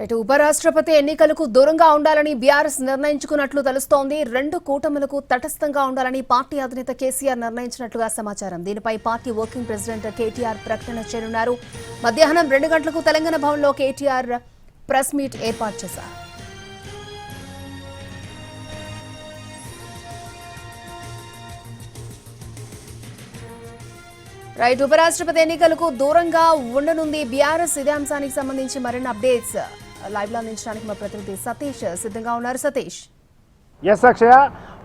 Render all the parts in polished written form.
ఇటు ఉపరాష్ట్రపతి ఎన్నికలకు దూరంగా ఉండాలని బీఆర్ఎస్ నిర్ణయించుకున్నట్లు తెలుస్తోంది. రెండు కూటములకు తటస్థంగా ఉండాలని పార్టీ అధినేత కేసీఆర్ నిర్ణయించినట్లుగా సమాచారం. దీనిపై పార్టీ వర్కింగ్ ప్రెసిడెంట్ కేటీఆర్ ప్రకటన చేయనున్నారు. మధ్యాహ్నం 2 గంటలకు తెలంగాణ భవన్లో కేటీఆర్ ప్రెస్ మీట్ ఏర్పాటు చేశారు. రైట్, ఉపరాష్ట్రపతి ఎన్నికలకు దూరంగా ఉండనుంది బీఆర్ఎస్. ఇదే అంశానికి సంబంధించి మరిన్ని అప్డేట్స్ లైవ్ లో అందించడానికి మా ప్రతినిధి సతీష్ సిద్ధంగా ఉన్నారు. సతీష్. ఎస్ అక్షయ,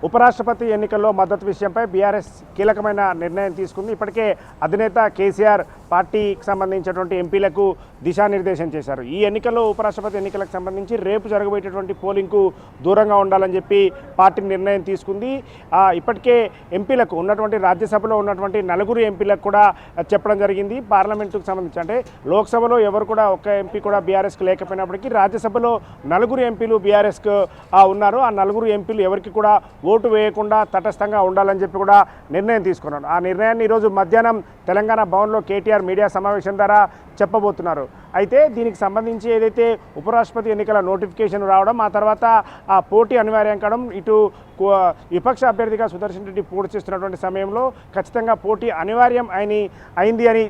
ఉపరాష్ట్రపతి ఎన్నికల్లో మద్దతు విషయంపై బీఆర్ఎస్ కీలకమైన నిర్ణయం తీసుకుంది. ఇప్పటికే అధినేత కేసీఆర్ పార్టీకి సంబంధించినటువంటి ఎంపీలకు దిశానిర్దేశం చేశారు. ఈ ఎన్నికల్లో ఉపరాష్ట్రపతి ఎన్నికలకు సంబంధించి రేపు జరగబోయేటటువంటి పోలింగ్కు దూరంగా ఉండాలని చెప్పి పార్టీ నిర్ణయం తీసుకుంది. ఇప్పటికే ఎంపీలకు ఉన్నటువంటి రాజ్యసభలో ఉన్నటువంటి 4 ఎంపీలకు కూడా చెప్పడం జరిగింది. పార్లమెంటుకు సంబంధించి అంటే లోక్సభలో ఎవరు కూడా ఒక్క ఎంపీ కూడా బీఆర్ఎస్కి లేకపోయినప్పటికీ రాజ్యసభలో 4 ఎంపీలు బీఆర్ఎస్కు ఉన్నారు. ఆ 4 ఎంపీలు ఎవరికి కూడా ఓటు వేయకుండా తటస్థంగా ఉండాలని చెప్పి కూడా నిర్ణయం తీసుకున్నారు. ఆ నిర్ణయాన్ని ఈరోజు మధ్యాహ్నం తెలంగాణ భవన్లో కేటీఆర్ మీడియా సమావేశం ద్వారా చెప్పబోతున్నారు. అయితే దీనికి సంబంధించి ఏదైతే ఉపరాష్ట్రపతి ఎన్నికల నోటిఫికేషన్ రావడం, ఆ తర్వాత ఆ పోటీ అనివార్యం కావడం, ఇటు విపక్ష అభ్యర్థిగా సుదర్శన్ రెడ్డి పోటీ చేస్తున్నటువంటి సమయంలో ఖచ్చితంగా పోటీ అనివార్యం అయింది అని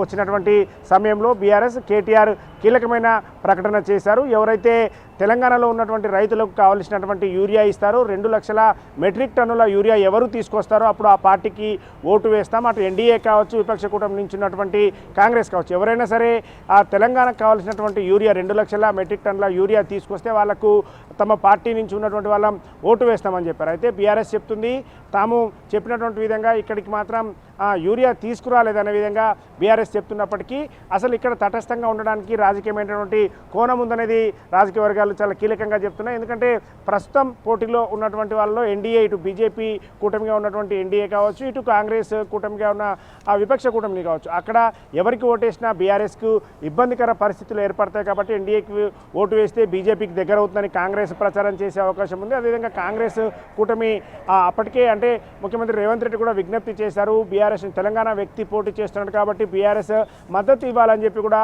వచ్చినటువంటి సమయంలో బీఆర్ఎస్ కేటీఆర్ కీలకమైన ప్రకటన చేశారు. ఎవరైతే తెలంగాణలో ఉన్నటువంటి రైతులకు కావాల్సినటువంటి యూరియా ఇస్తారో 2 లక్షల మెట్రిక్ టన్నుల యూరియా ఎవరు తీసుకొస్తారో అప్పుడు ఆ పార్టీకి ఓటు వేస్తాం. అటు ఎన్డీఏ కావచ్చు, విపక్ష కూటమి నుంచి ఉన్నటువంటి కాంగ్రెస్ కావచ్చు, ఎవరైనా సరే ఆ తెలంగాణకు కావాల్సినటువంటి యూరియా 2 లక్షల మెట్రిక్ టన్నుల యూరియా తీసుకొస్తే వాళ్లకు తమ పార్టీ నుంచి ఉన్నటువంటి వాళ్ళం ఓటు వేస్తామని చెప్పారు. అయితే బీఆర్ఎస్ చెప్తుంది తాము చెప్పినటువంటి విధంగా ఇక్కడికి మాత్రం యూరియా తీసుకురాలేదనే విధంగా బీఆర్ఎస్ చెప్తున్నప్పటికీ అసలు ఇక్కడ తటస్థంగా ఉండడానికి రాజకీయమైనటువంటి కోణం ఉందనేది రాజకీయ వర్గాలు చాలా కీలకంగా చెప్తున్నాయి. ఎందుకంటే ప్రస్తుతం పోటీలో ఉన్నటువంటి వాళ్ళలో ఎన్డీఏ, ఇటు బీజేపీ కూటమిగా ఉన్నటువంటి ఎన్డీఏ కావచ్చు, ఇటు కాంగ్రెస్ కూటమిగా ఉన్న ఆ విపక్ష కూటమిని కావచ్చు, అక్కడ ఎవరికి ఓటేసినా బీఆర్ఎస్కు ఇబ్బందికర పరిస్థితులు ఏర్పడతాయి. కాబట్టి ఎన్డీఏకి ఓటు వేస్తే బీజేపీకి దగ్గర అవుతుందని కాంగ్రెస్ ప్రచారం చేసే అవకాశం ఉంది. అదేవిధంగా కాంగ్రెస్ కూటమి అప్పటికే అంటే ముఖ్యమంత్రి రేవంత్ రెడ్డి కూడా విజ్ఞప్తి చేశారు, బీఆర్ఎస్ తెలంగాణ వ్యక్తి పోటీ చేస్తున్నాడు కాబట్టి బీఆర్ఎస్ మద్దతు ఇవ్వాలని చెప్పి కూడా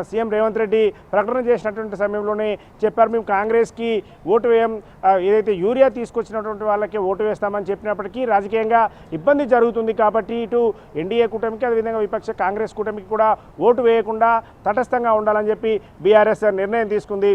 సీఎం రేవంత్ రెడ్డి ప్రకటన చేసినటువంటి సమయంలోనే చెప్పారు. మేము కాంగ్రెస్కి ఓటు వేయం, ఏదైతే యూరియా తీసుకొచ్చినటువంటి వాళ్ళకి ఓటు వేస్తామని చెప్పినప్పటికీ రాజకీయంగా ఇబ్బంది జరుగుతుంది కాబట్టి ఇటు ఎన్డీఏ కూటమికి అదేవిధంగా విపక్ష కాంగ్రెస్ కూటమికి కూడా ఓటు వేయకుండా తటస్థంగా ఉండాలని చెప్పి బీఆర్ఎస్ నిర్ణయం తీసుకుంది.